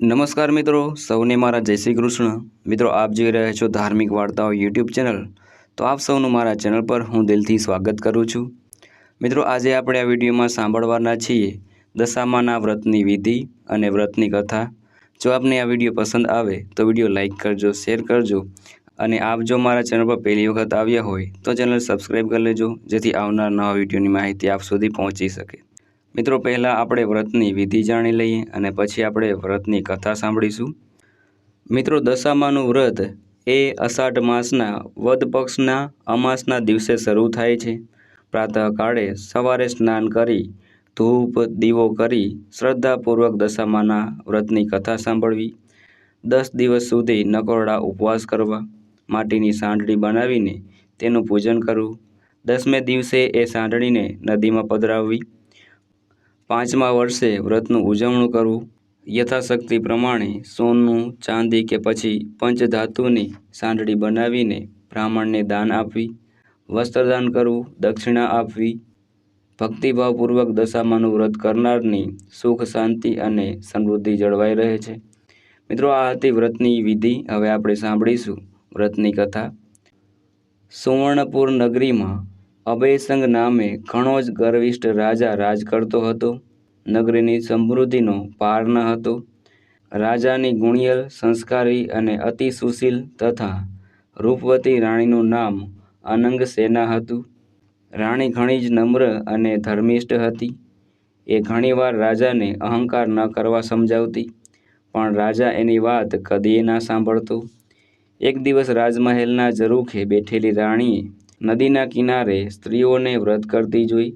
નમસ્કાર મિત્રો, સૌને મારા જય શ્રી કૃષ્ણ। મિત્રો, આપ જોઈ રહ્યા છો ધાર્મિક વાર્તાઓ યુટ્યુબ ચેનલ। તો આપ સૌનું મારા ચેનલ પર હું દિલથી સ્વાગત કરું છું। મિત્રો, આજે આપણે આ વિડીયોમાં સાંભળવાના છીએ દશામાના વ્રતની વિધિ અને વ્રતની કથા। જો આપને આ વિડીયો પસંદ આવે તો વિડીયો લાઇક કરજો, શેર કરજો અને આપ જો મારા ચેનલ પર પહેલી વખત આવ્યા હોય તો ચેનલ સબસ્ક્રાઈબ કરી લેજો, જેથી આવનાર નવા વિડીયોની માહિતી આપ સુધી પહોંચી શકે। મિત્રો, પહેલાં આપણે વ્રતની વિધિ જાણી લઈએ અને પછી આપણે વ્રતની કથા સાંભળીશું। મિત્રો, દશામાનું વ્રત એ અષાઢ માસના વદ પક્ષના અમાસના દિવસે શરૂ થાય છે। પ્રાતઃકાળે સવારે સ્નાન કરી ધૂપ દીવો કરી શ્રદ્ધાપૂર્વક દશામાના વ્રતની કથા સાંભળવી। 10 દિવસ સુધી નકોરડા ઉપવાસ કરવા, માટીની સાંઢળી બનાવીને તેનું પૂજન કરવું। 10મે દિવસે એ સાંઢળીને નદીમાં પધરાવવી। 5મા વર્ષે વ્રતનું ઉજવણું કરવું। યથાશક્તિ પ્રમાણે સોનું, ચાંદી કે પછી પંચધાતુની સાંઢળી બનાવીને બ્રાહ્મણને દાન આપવી। વસ્ત્રદાન કરવું, દક્ષિણા આપવી। ભક્તિભાવપૂર્વક દશામાનું વ્રત કરનારની સુખ, શાંતિ અને સમૃદ્ધિ જળવાઈ રહે છે। મિત્રો, આ હતી વ્રતની વિધિ। હવે આપણે સાંભળીશું વ્રતની કથા। સુવર્ણપુર નગરીમાં અભયસંગ નામે ઘણો જ ગર્વિષ્ઠ રાજા રાજ કરતો હતો। નગરીની સમૃદ્ધિનો પાર ન હતો। રાજાની ગુણિયલ, સંસ્કારી અને અતિ સુશીલ તથા રૂપવતી રાણીનું નામ અનંગસેના હતું। રાણી ઘણી જ નમ્ર અને ધર્મિષ્ઠ હતી। એ ઘણીવાર રાજાને અહંકાર ન કરવા સમજાવતી, પણ રાજા એની વાત કદીએ ના સાંભળતો। એક દિવસ રાજમહેલના ઝરૂખે બેઠેલી રાણીએ નદીના કિનારે સ્ત્રીઓને વ્રત કરતી જોઈ।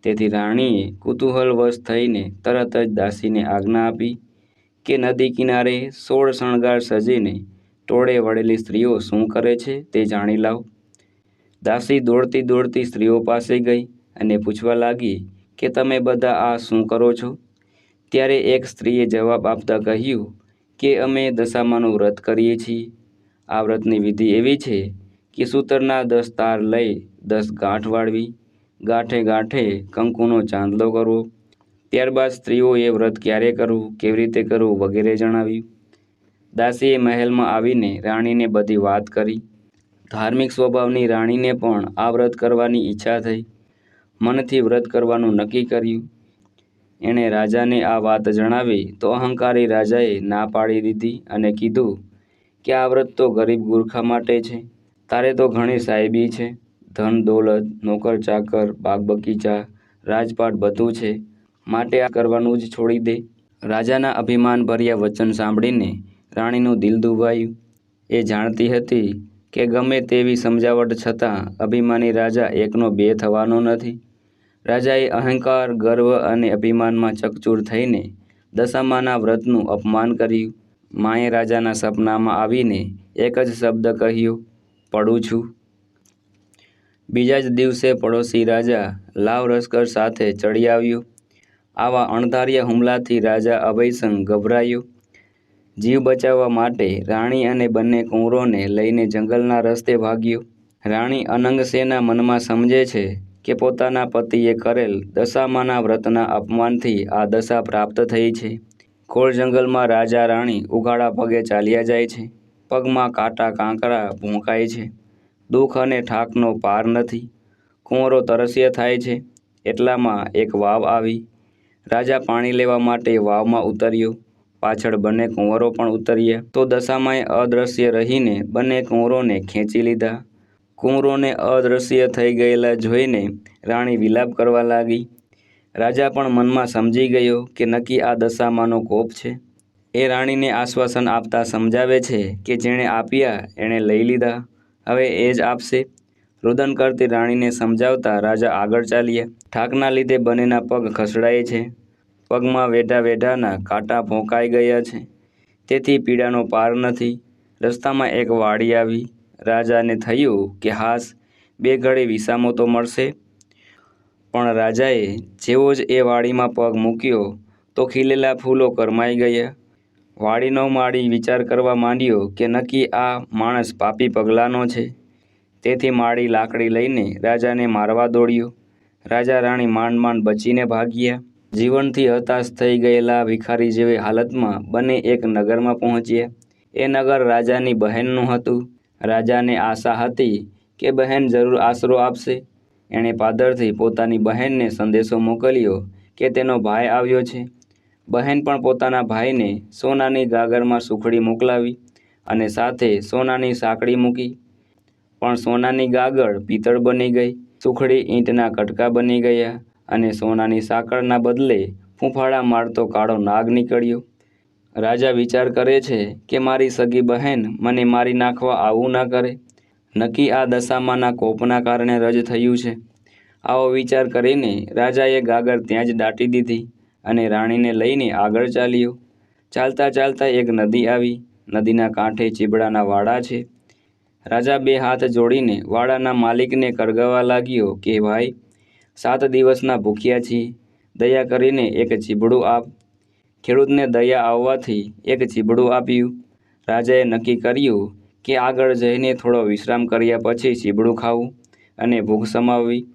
તેથી રાણીએ કુતૂહલવશ થઈને તરત જ દાસીને આજ્ઞા આપી કે નદી કિનારે 16 શણગાર સજીને ટોળે વળેલી સ્ત્રીઓ શું કરે છે તે જાણી લાવ। દાસી દોડતી દોડતી સ્ત્રીઓ પાસે ગઈ અને પૂછવા લાગી કે તમે બધા આ શું કરો છો? ત્યારે એક સ્ત્રીએ જવાબ આપતા કહ્યું કે અમે દશામાનું વ્રત કરીએ છીએ। આ વ્રતની વિધિ એવી છે કે સૂતરના 10 તાર લઈ 10 ગાંઠ વાળવી, ગાંઠે ગાંઠે કંકુનો ચાંદલો કરવો। ત્યારબાદ સ્ત્રીઓએ વ્રત ક્યારે કરવું, કેવી રીતે કરવું વગેરે જણાવ્યું। દાસીએ મહેલમાં આવીને રાણીને બધી વાત કરી। ધાર્મિક સ્વભાવની રાણીને પણ આ વ્રત કરવાની ઈચ્છા થઈ। મનથી વ્રત કરવાનું નક્કી કર્યું। એણે રાજાને આ વાત જણાવી તો અહંકારી રાજાએ ના પાડી દીધી અને કીધું કે આ વ્રત તો ગરીબ ગુરખા માટે છે। તારે તો ઘણી સાહેબી છે, ધન દોલત, નોકર ચાકર, બાગ બગીચા, રાજપાટ બધું છે, માટે આ કરવાનું જ છોડી દે। રાજાના અભિમાન ભર્યા વચન સાંભળીને રાણીનું દિલ દુભાયું। એ જાણતી હતી કે ગમે તેવી સમજાવટ છતાં અભિમાની રાજા એકનો બે થવાનો નથી। રાજાએ અહંકાર, ગર્વ અને અભિમાનમાં ચકચૂર થઈને દશામાના વ્રતનું અપમાન કર્યું। માએ રાજાના સપનામાં આવીને એક જ શબ્દ કહ્યો, પડું છું। બીજા જ દિવસે પડોશી રાજા લાવ લશ્કર સાથે ચડી આવ્યો। આવા અણધાર્યા હુમલાથી રાજા અભયસંગ ગભરાયો। જીવ બચાવવા માટે રાણી અને બંને કુંવરોને લઈને જંગલના રસ્તે ભાગ્યો। રાણી અનંગસેના મનમાં સમજે છે કે પોતાના પતિએ કરેલ દશામાના વ્રતના અપમાનથી આ દશા પ્રાપ્ત થઈ છે। ઘોર જંગલમાં રાજા રાણી ઉઘાડા પગે ચાલ્યા જાય છે। પગમાં કાંટા કાંકરા ભોંકાય છે। દુઃખ અને ઠાકનો પાર નથી। કુંવરો તરસ્યા થાય છે। એટલામાં એક વાવ આવી। રાજા પાણી લેવા માટે વાવમાં ઉતર્યો। પાછળ બંને કુંવરો પણ ઉતર્યા તો દશામાએ અદ્રશ્ય રહીને બંને કુંવરોને ખેંચી લીધા। કુંવરોને અદ્રશ્ય થઈ ગયેલા જોઈને રાણી વિલાપ કરવા લાગી। રાજા પણ મનમાં સમજી ગયો કે નક્કી આ દશામાનો કોપ છે। એ રાણીને આશ્વાસન આપતા સમજાવે છે કે જેણે આપ્યા એણે લઈ લીધા, હવે એ જ આપશે। રુદન કરતી રાણીને સમજાવતા રાજા આગળ ચાલ્યા। ઠાકના લીધે બંનેના પગ ખસડાય છે। પગમાં વેઢા વેઢાના કાંટા ભોંકાઈ ગયા છે, તેથી પીડાનો પાર નથી। રસ્તામાં એક વાડી આવી। રાજાને થયું કે હાશ, 2 ઘડી વિસામો તો મળશે। પણ રાજાએ જેવો જ એ વાડીમાં પગ મૂક્યો તો ખીલેલા ફૂલો કરમાઈ ગયા। વાડીનો માળી વિચાર કરવા માંડ્યો કે નક્કી આ માણસ પાપી પગલાનો છે। તેથી માળી લાકડી લઈને રાજાને મારવા દોડ્યો। રાજા રાણી માંડ માંડ બચીને ભાગ્યા। જીવનથી હતાશ થઈ ગયેલા ભિખારી જેવી હાલતમાં બંને એક નગરમાં પહોંચ્યા. એ નગર રાજાની બહેનનું હતું. રાજાને આશા હતી કે બહેન જરૂર આશરો આપશે. એણે પાદરથી પોતાની બહેનને સંદેશો મોકલ્યો કે તેનો ભાઈ આવ્યો છે. બહેન પણ પોતાના ભાઈને સોનાની ગાગરમાં સુખડી મોકલાવી અને સાથે સોનાની સાંકળી મૂકી. પણ સોનાની ગાગર પિત્તળ બની ગઈ, સુખડી ઈંટના કટકા બની ગયા અને સોનાની સાંકળના બદલે ફૂંફાડા મારતો કાળો નાગ નીકળ્યો. રાજા વિચાર કરે છે કે મારી સગી બહેન મને મારી નાખવા આવું ન કરે. નક્કી આ દશામાના કોપના કારણે રજ થયું છે. આવો વિચાર કરીને રાજાએ ગાગર ત્યાં જ દાટી દીધી અને રાણીને લઈને આગળ ચાલ્યો. ચાલતા ચાલતા એક નદી આવી. નદીના કાંઠે ચીબડાના વાડા છે. રાજા બે હાથ જોડીને વાડાના માલિકને કરગવા લાગ્યો કે ભાઈ, 7 દિવસના ભૂખ્યા છીએ, દયા કરીને એક ચીબડું આપ. ખેડૂતને દયા આવવાથી એક ચીબડું આપ્યું. રાજાએ નક્કી કર્યું કે આગળ જઈને થોડો વિશ્રામ કર્યા પછી ચીબડું ખાવું અને ભૂખ સમાવવી.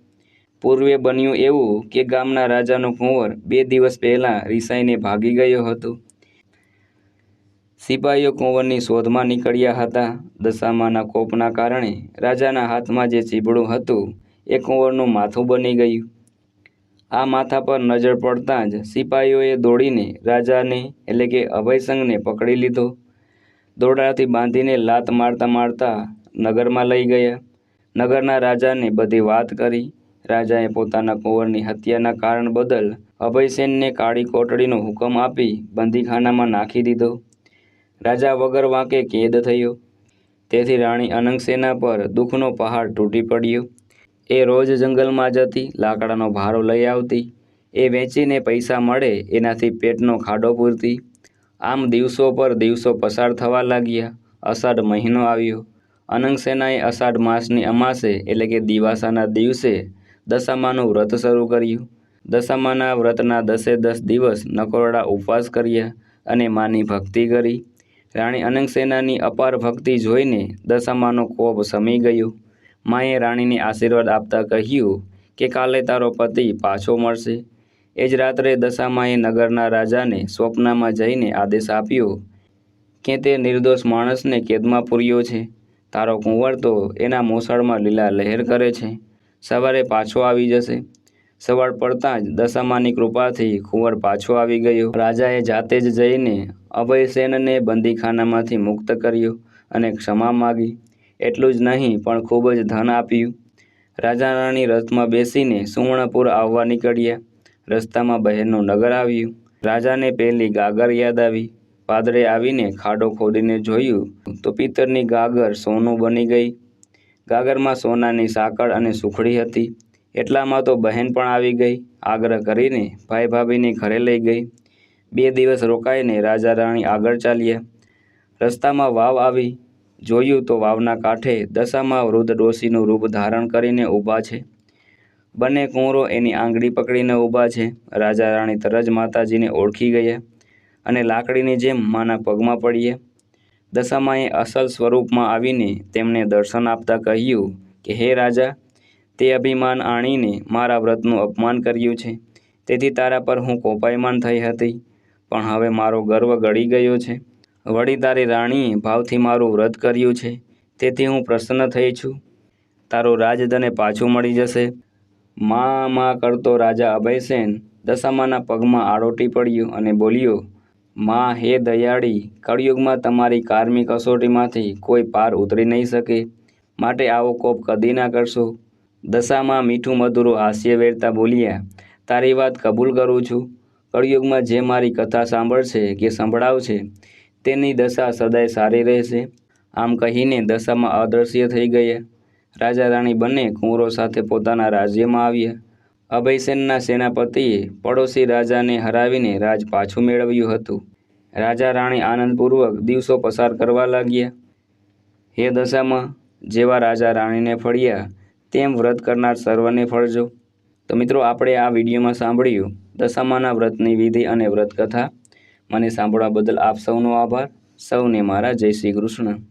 પૂર્વે બન્યું એવું કે ગામના રાજાનો કુંવર 2 દિવસ પહેલાં રિસાઈને ભાગી ગયો હતો. સિપાહીઓ કુંવરની શોધમાં નીકળ્યા હતા. દશામાના કોપના કારણે રાજાના હાથમાં જે ચીબડું હતું એ કુંવરનું માથું બની ગયું. આ માથા પર નજર પડતાં જ સિપાહીઓએ દોડીને રાજાને એટલે કે અભયસિંહને પકડી લીધો. દોરડાથી બાંધીને લાત મારતા મારતા નગરમાં લઈ ગયા. નગરના રાજાને બધી વાત કરી. રાજાએ પોતાના કુંવરની હત્યાના કારણ બદલ અભયસેનને કાળી કોટડીનો હુકમ આપી બંદીખાનામાં નાખી દીધો. રાજા વગર વાંકે કેદ થયો. તેથી રાણી અનંગસેના પર દુઃખનો પહાડ તૂટી પડ્યો. એ રોજ જંગલમાં જતી, લાકડાનો ભારો લઈ આવતી. એ વેચીને પૈસા મળે એનાથી પેટનો ખાડો પૂરતી. આમ દિવસો પર દિવસો પસાર થવા લાગ્યા. અષાઢ મહિનો આવ્યો. અનંગસેનાએ અષાઢ માસની અમાસે એટલે કે દિવાસાના દિવસે દશામાનું વ્રત શરૂ કર્યું. દશામાના વ્રતના 10 દિવસ નકોરડા ઉપવાસ કર્યા અને માની ભક્તિ કરી. રાણી અનંગસેનાની અપાર ભક્તિ જોઈને દશામાનો કોપ શમી ગયો. માએ રાણીને આશીર્વાદ આપતા કહ્યું કે કાલે તારો પતિ પાછો મળશે. એ જ રાત્રે દશામાએ નગરના રાજાને સ્વપ્નમાં જઈને આદેશ આપ્યો કે તે નિર્દોષ માણસને કેદમાં પૂર્યો છે. તારો કુંવર તો એના મોસાળમાં લીલા લહેર કરે છે. સવારે પાછો આવી જશે. સવાર પડતાં જ દશામાની કૃપાથી કુંવર પાછો આવી ગયો. રાજાએ જાતે જ જઈને અભયસેનને બંદીખાનામાંથી મુક્ત કર્યો અને ક્ષમા માગી. એટલું જ નહીં પણ ખૂબ જ ધન આપ્યું. રાજા રાણી રથમાં બેસીને સુવર્ણપુર આવવા નીકળ્યા. રસ્તામાં બહેરનું નગર આવ્યું. રાજાને પહેલી ગાગર યાદ આવી. પાદરે આવીને ખાડો ખોદીને જોયું તો પિત્તળની ગાગર સોનું બની ગઈ. ગાગરમાં સોનાની સાંકળ અને સુખડી હતી. એટલામાં તો બહેન પણ આવી ગઈ. આગ્રહ કરીને ભાઈ ભાભીને ઘરે લઈ ગઈ. 2 દિવસ રોકાઈને રાજા રાણી આગળ ચાલ્યા. રસ્તામાં વાવ આવી. જોયું તો વાવના કાંઠે દશામાં વૃદ્ધ ડોશીનું રૂપ ધારણ કરીને ઊભા છે. બંને કુંવરો એની આંગળી પકડીને ઊભા છે. રાજા રાણી તરત માતાજીને ઓળખી ગયા અને લાકડીની જેમ માના પગમાં પડ્યા. દશામાએ અસલ સ્વરૂપમાં આવીને તેમને દર્શન આપતા કહ્યું કે હે રાજા, તે અભિમાન આણીને મારા વ્રતનું અપમાન કર્યું છે. તેથી તારા પર હું કોપાયમાન થઈ હતી, પણ હવે મારો ગર્વ ગળી ગયો છે. વળી તારી રાણીએ ભાવથી મારું વ્રત કર્યું છે, તેથી હું પ્રસન્ન થઈ છું. તારું રાજ તને પાછું મળી જશે. મા કરતો રાજા અભયસેન દશામાના પગમાં આળોટી પડ્યો અને બોલ્યો, મા, હે દયાળી, કળિયુગમાં તમારી કારમી કસોટીમાંથી કોઈ પાર ઉતરી નહીં શકે, માટે આવો કોપ કદી ના કરશો. દશામાં મીઠું મધુરું હાસ્ય વેરતા બોલ્યા, તારી વાત કબૂલ કરું છું. કળિયુગમાં જે મારી કથા સાંભળશે કે સંભળાવશે તેની દશા સદાય સારી રહેશે. આમ કહીને દશામાં અદૃશ્ય થઈ ગયા. રાજા રાણી બંને કુંવરો સાથે પોતાના રાજ્યમાં આવ્યા. અભયસેનના સેનાપતિએ પડોશી રાજાને હરાવીને રાજ પાછું મેળવ્યું હતું. રાજા રાણી આનંદપૂર્વક દિવસો પસાર કરવા લાગ્યા. હે દશામાં, જેવા રાજા રાણીને ફળ્યા તેમ વ્રત કરનાર સર્વને ફળજો. તો મિત્રો, આપણે આ વિડીયોમાં સાંભળ્યું દશામાના વ્રતની વિધિ અને વ્રત કથા. મને સાંભળવા બદલ આપ સૌનો આભાર. સૌને મારા જય શ્રી કૃષ્ણ.